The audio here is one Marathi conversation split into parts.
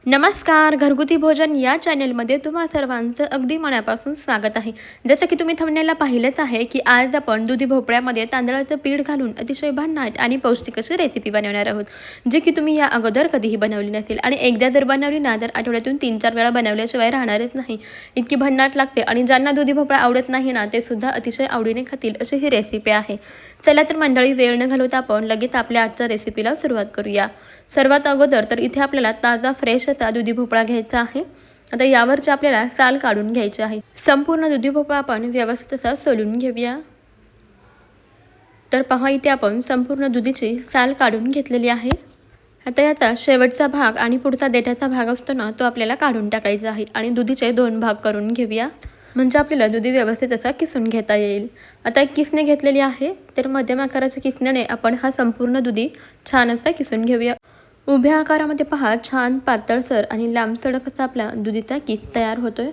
नमस्कार. घरगुती भोजन या चॅनलमध्ये तुम्हा सर्वांचं अगदी मनापासून स्वागत आहे. जसं की तुम्ही थंबनेलला पाहिलंच आहे की आज आपण दुधी भोपळ्यामध्ये तांदळाचं पीठ घालून अतिशय भन्नाट आणि पौष्टिक अशी रेसिपी बनवणार आहोत, जे की तुम्ही या अगोदर कधीही बनवली नसेल आणि एकदा जर बनवली ना तर आठवड्यातून 3-4 वेळा बनवल्याशिवाय राहणारच नाही. इतकी भन्नाट लागते आणि ज्यांना दुधी भोपळा आवडत नाही ना ते सुद्धा अतिशय आवडीने खातील अशी ही रेसिपी आहे. चला तर मंडळी, वेळ न घालवता आपण लगेच आपल्या आजच्या रेसिपीला सुरुवात करूया. सर्वात अगोदर तर इथे आपल्याला ताजा फ्रेश असा दुधी भोपळा घ्यायचा आहे. आता यावरचे आपल्याला साल काढून घ्यायचे आहे. संपूर्ण दुधी भोपळा आपण व्यवस्थित असा सोलून घेऊया. तर पहा, इथे आपण संपूर्ण दुधीची साल काढून घेतलेली आहे. आता याचा शेवटचा भाग आणि पुढचा देठाचा भाग असतो ना तो आपल्याला काढून टाकायचा आहे आणि दुधीचे 2 भाग करून घेऊया, म्हणजे आपल्याला दुधी व्यवस्थित असा किसून घेता येईल. आता एक किसणी घेतलेली आहे, तर मध्यम आकाराच्या किसण्याने आपण हा संपूर्ण दुधी छान असा किसून घेऊया. उभ्या आकारामध्ये पहा, छान पातळसर आणि लांबसडक असा आपला दुधीचा किस तयार होतोय.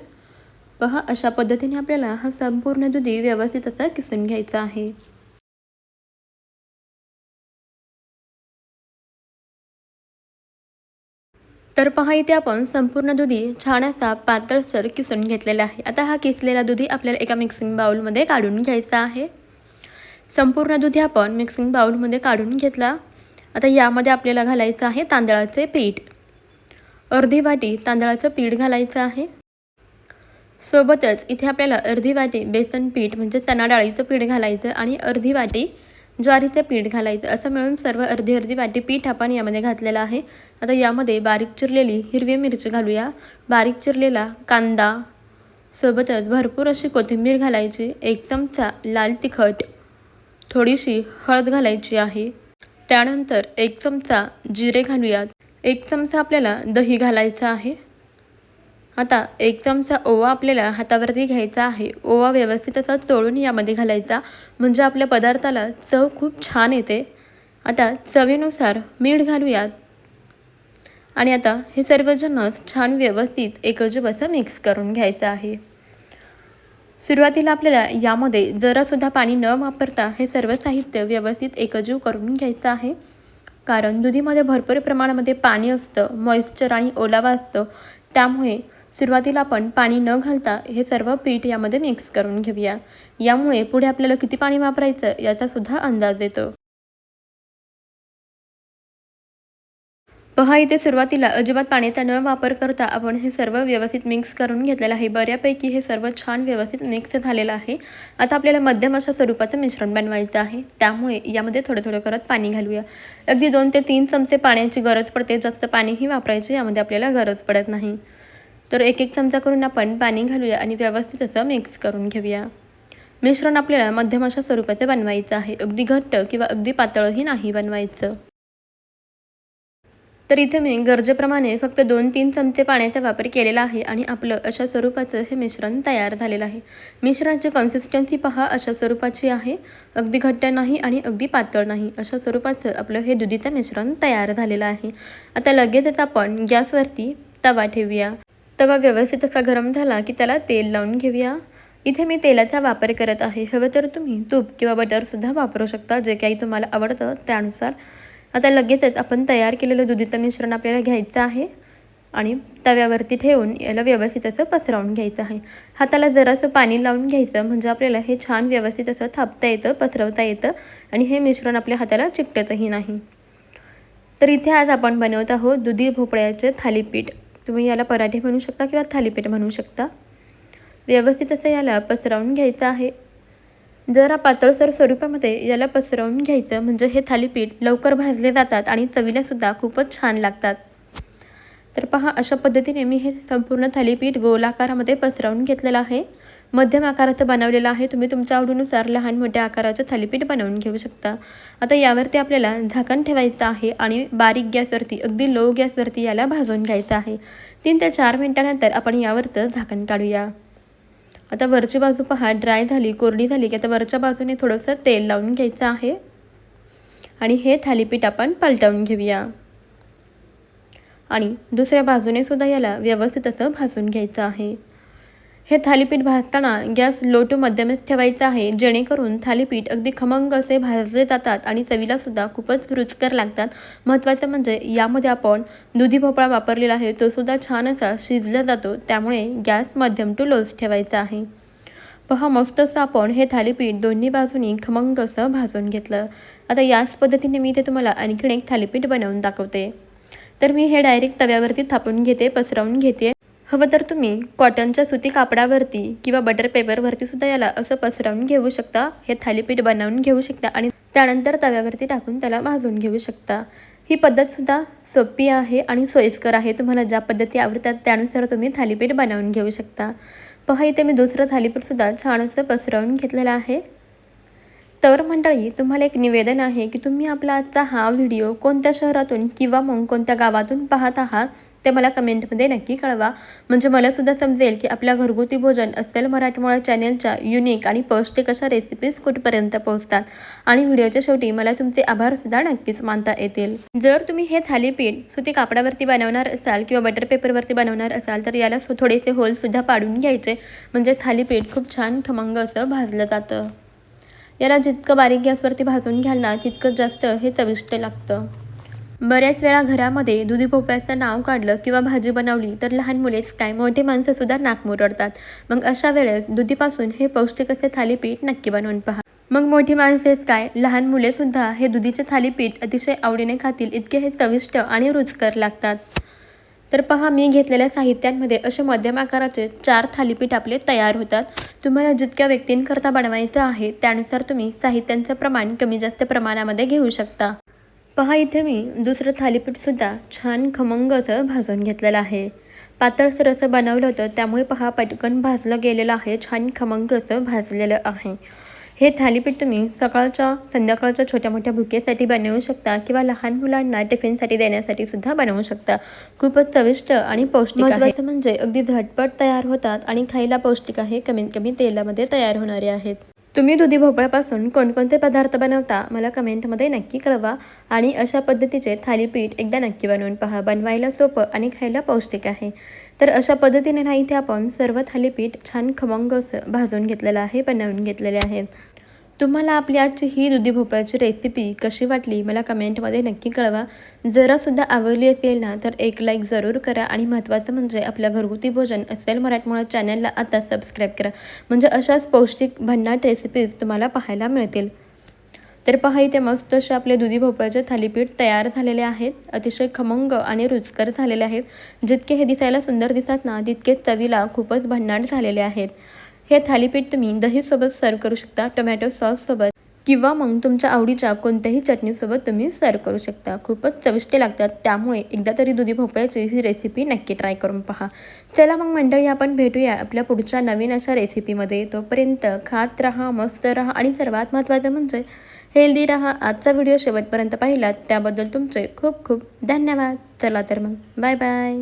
पहा, अशा पद्धतीने आपल्याला हा संपूर्ण दुधी व्यवस्थित असा किसून घ्यायचा आहे. तर पहा, इथे आपण संपूर्ण दुधी छान असा पातळसर किसून घेतलेला आहे. आता हा किसलेला दुधी आपल्याला एका मिक्सिंग बाउलमध्ये काढून घ्यायचा आहे. संपूर्ण दुधी आपण मिक्सिंग बाउलमध्ये काढून घेतला. आता यामध्ये आपल्याला घालायचं आहे तांदळाचे पीठ. अर्धी वाटी तांदळाचं पीठ घालायचं आहे. सोबतच इथे आपल्याला अर्धी वाटी बेसन पीठ म्हणजे चणा डाळीचं पीठ घालायचं आणि अर्धी वाटी ज्वारीचं पीठ घालायचं. असं मिळून सर्व अर्धी अर्धी वाटी पीठ आपण यामध्ये घातलेलं आहे. आता यामध्ये बारीक चिरलेली हिरवी मिरची घालूया, बारीक चिरलेला कांदा, सोबतच भरपूर अशी कोथिंबीर घालायची, 1 चमचा लाल तिखट, थोडीशी हळद घालायची आहे. त्यानंतर 1 चमचा जिरे घालूयात, 1 चमचा आपल्याला दही घालायचं आहे. आता 1 चमचा ओवा आपल्याला हातावरती घ्यायचा आहे. ओवा व्यवस्थित असा चोळून यामध्ये घालायचा, म्हणजे आपल्या पदार्थाला चव खूप छान येते. आता चवीनुसार मीठ घालूयात आणि आता हे सर्व जिन्नस छान व्यवस्थित एकजीव असं मिक्स करून घ्यायचं आहे. सुरुवातीला आपल्याला यामध्ये जरासुद्धा पाणी न वापरता हे सर्व साहित्य व्यवस्थित एकजीव करून घ्यायचं आहे, कारण दुधीमध्ये भरपूर प्रमाणामध्ये पाणी असतं, मॉइश्चर आणि ओलावा असतं. त्यामुळे सुरुवातीला आपण पाणी न घालता हे सर्व पीठ यामध्ये मिक्स करून घेऊया. यामुळे पुढे आपल्याला किती पाणी वापरायचं याचासुद्धा अंदाज येतो. पहा, इथे सुरुवातीला अजिबात पाण्याचा न वापर करता आपण हे सर्व व्यवस्थित मिक्स करून घेतलेलं आहे. बऱ्यापैकी हे सर्व छान व्यवस्थित मिक्स झालेलं आहे. आता आपल्याला मध्यम अशा स्वरूपाचं मिश्रण बनवायचं आहे. त्यामुळे यामध्ये थोडं थोडं करत पाणी घालूया. अगदी 2 ते 3 चमचे पाण्याची गरज पडते, जास्त पाणीही वापरायची यामध्ये आपल्याला गरज पडत नाही. तर 1-1 चमचा करून आपण पाणी घालूया आणि व्यवस्थित असं मिक्स करून घेऊया. मिश्रण आपल्याला मध्यम अशा स्वरूपाचं बनवायचं आहे. अगदी घट्ट किंवा अगदी पातळही नाही बनवायचं. तर इथे मी गरजेप्रमाणे फक्त 2-3 चमचे पाण्याचा वापर केलेला आहे आणि आपलं अशा स्वरूपाचं हे मिश्रण तयार झालेलं आहे. मिश्रणाची कन्सिस्टन्सी पहा, अशा स्वरूपाची आहे. अगदी घट्ट नाही आणि अगदी पातळ नाही, अशा स्वरूपाचं आपलं हे दुधीचं मिश्रण तयार झालेलं आहे. आता लगेचच आपण गॅसवरती तवा ठेवूया. तवा व्यवस्थित असा गरम झाला की त्याला तेल लावून घेऊया. इथे मी तेलाचा वापर करत आहे. हवं तर तुम्ही तूप किंवा बटरसुद्धा वापरू शकता, जे काही तुम्हाला आवडतं त्यानुसार. आता लगेचच आपण तयार केलेलं दुधीचं मिश्रण आपल्याला घ्यायचं आहे आणि तव्यावरती ठेवून याला व्यवस्थित असं पसरवून घ्यायचं आहे. हाताला जरासं पाणी लावून घ्यायचं, म्हणजे आपल्याला हे छान व्यवस्थित असं थापता येतं, पसरवता येतं आणि हे मिश्रण आपल्या हाताला चिकटतही नाही. तर इथे आज आपण बनवत आहोत दुधी भोपळ्याचे थालीपीठ. तुम्ही याला पराठे म्हणू शकता किंवा थालीपीठ म्हणू शकता. व्यवस्थित असं याला पसरवून घ्यायचं आहे. जरा पातळसर स्वरूपामध्ये याला पसरवून घ्यायचं, म्हणजे हे थालीपीठ लवकर भाजले जातात आणि चवीलासुद्धा खूपच छान लागतात. तर पहा, अशा पद्धतीने मी हे संपूर्ण थालीपीठ गोल आकारामध्ये पसरवून घेतलेलं आहे. मध्यम आकाराचं बनवलेलं आहे. तुम्ही तुमच्या आवडीनुसार लहान मोठ्या आकाराचं थालीपीठ बनवून घेऊ शकता. आता यावरती आपल्याला झाकण ठेवायचं आहे आणि बारीक गॅसवरती, अगदी लो गॅसवरती याला भाजून घ्यायचं आहे. 3 ते 4 मिनिटानंतर आपण यावरचं झाकण काढूया. आता वरची बाजू पहा ड्राय झाली, कोरडी झाली की आता वरच्या बाजूने थोडंसं तेल लावून घ्यायचं आहे आणि हे थालीपीठ आपण पलटवून घेऊया आणि दुसऱ्या बाजूने सुद्धा याला व्यवस्थित असं भाजून घ्यायचं आहे. हे थालीपीठ भाजताना गॅस लो टू मध्यमच ठेवायचा आहे, जेणेकरून थालीपीठ अगदी खमंग असे भाजले जातात आणि चवीला सुद्धा खूपच रुचकर लागतात. महत्त्वाचं म्हणजे यामध्ये आपण दुधी भोपळा वापरलेला आहे, तो सुद्धा छान असा शिजला जातो, त्यामुळे गॅस मध्यम टू लोच ठेवायचा आहे. पहा मस्त असं आपण हे थालीपीठ दोन्ही बाजूनी खमंग असं भाजून घेतलं. आता याच पद्धतीने मी ते तुम्हाला आणखीन एक थालीपीठ बनवून दाखवते. तर मी हे डायरेक्ट तव्यावरती थापून घेते, पसरवून घेते. हवं तर तुम्ही कॉटनच्या सुती कापडावरती किंवा बटर पेपरवरती सुद्धा याला असं पसरवून घेऊ शकता. हे थालीपीठ बनवून घेऊ शकता आणि त्यानंतर तव्यावरती टाकून त्याला भाजून घेऊ शकता. ही पद्धतसुद्धा सोपी आहे आणि सोयीस्कर आहे. तुम्हाला ज्या पद्धती आवडतात त्यानुसार तुम्ही थालीपीठ बनवून घेऊ शकता. पहा इथे मी दुसरं थालीपीठसुद्धा छान असं पसरवून घेतलेलं आहे. तर मंडळी, तुम्हाला एक निवेदन आहे की तुम्ही आपला आजचा हा व्हिडिओ कोणत्या शहरातून किंवा मग कोणत्या गावातून पाहत आहात ते मला कमेंटमध्ये नक्की कळवा. म्हणजे मला सुद्धा समजेल की आपल्या घरगुती भोजन अस्सल मराठमोळा चॅनेलच्या युनिक आणि पौष्टिक अशा रेसिपीज कुठपर्यंत पोहोचतात. आणि व्हिडिओच्या शेवटी मला तुमचे आभारसुद्धा नक्कीच मानता येतील. जर तुम्ही हे थालीपीठ सुती कापडावरती बनवणार असाल किंवा बटर पेपरवरती बनवणार असाल तर याला थोडेसे होलसुद्धा पाडून घ्यायचे, म्हणजे थालीपीठ खूप छान खमंग असं भाजलं जातं. याला जितकं बारीक गॅसवरती भाजून घ्याल ना तितकं जास्त हे चविष्ट लागतं. बऱ्याच वेळा घरामध्ये दुधी भोपळ्याचं नाव काढलं किंवा भाजी बनवली तर लहान मुलेच काय मोठी माणसंसुद्धा नाक मुरडतात. मग अशा वेळेस दुधीपासून हे पौष्टिक असे थालीपीठ नक्की बनवून पहा. मग मोठी माणसेच काय लहान मुलेसुद्धा हे दुधीचे थालीपीठ अतिशय आवडीने खातील, इतके हे चविष्ट आणि रुचकर लागतात. तर पहा मी घेतलेल्या साहित्यांमध्ये असे मध्यम आकाराचे 4 थालीपीठ आपले तयार होतात. तुम्हाला जितक्या व्यक्तींकरता बनवायचं आहे त्यानुसार तुम्ही साहित्यांचं प्रमाण कमी जास्त प्रमाणामध्ये घेऊ शकता. पहा इथे मी दुसरं थालीपीठसुद्धा छान खमंग असं भाजून घेतलेलं आहे. पातळसर असं बनवलं होतं, त्यामुळे पहा पटकन भाजलं गेलेलं आहे, छान खमंग असं भाजलेलं आहे. हे थालीपीठ तुम्ही सकाळच्या संध्याकाळच्या छोट्या मोठ्या भुकेसाठी बनवू शकता किंवा लहान मुलांना टिफिनसाठी देण्यासाठी सुद्धा बनवू शकता. खूपच चविष्ट आणि पौष्टिक आहे. महत्त्वाचं म्हणजे अगदी झटपट तयार होतात आणि खायला पौष्टिक आहे, कमीत कमी तेलामध्ये तयार होणारे आहेत. तुम्ही दुधी भोपळ्यापासून कोणकोणते पदार्थ बनवता मला कमेंटमध्ये नक्की कळवा. आणि अशा पद्धतीचे थालीपीठ एकदा नक्की बनवून पहा. बनवायला सोपं आणि खायला पौष्टिक आहे. तर अशा पद्धतीने ना इथे आपण सर्व थालीपीठ छान खमंग असं भाजून घेतलेलं आहे, बनवून घेतलेले आहेत. तुम्हाला आपली आजची ही दुधी भोपळ्याची रेसिपी कशी वाटली मला कमेंटमध्ये नक्की कळवा. जरासुद्धा आवडली असेल ना तर एक लाईक जरूर करा आणि महत्त्वाचं म्हणजे आपल्या घरगुती भोजन अस्सल मराठमोळा चॅनलला आता सबस्क्राईब करा, म्हणजे अशाच पौष्टिक भन्नाट रेसिपीज तुम्हाला पाहायला मिळतील. तर पहा इथे मस्त असे आपले दुधी भोपळ्याचे थालीपीठ तयार झालेले आहेत. अतिशय खमंग आणि रुचकर झालेले आहेत. जितके हे दिसायला सुंदर दिसतात ना तितकेच चवीला खूपच भन्नाट झालेले आहेत. हे थालीपीठ तुम्ही दहीसोबत सर्व करू शकता, टोमॅटो सॉससोबत किंवा मग तुमच्या आवडीच्या कोणत्याही चटणीसोबत तुम्ही सर्व करू शकता. खूपच चविष्ट लागतात, त्यामुळे एकदा तरी दुधी भोपळ्याची ही रेसिपी नक्की ट्राय करून पहा. चला मग मंडळी, आपण भेटूया आपल्या पुढच्या नवीन अशा रेसिपीमध्ये. तोपर्यंत खात राहा, मस्त राहा आणि सर्वात महत्त्वाचं म्हणजे हेल्दी राहा. आजचा व्हिडिओ शेवटपर्यंत पाहिलात त्याबद्दल तुमचे खूप खूप धन्यवाद. चला तर मग बाय बाय.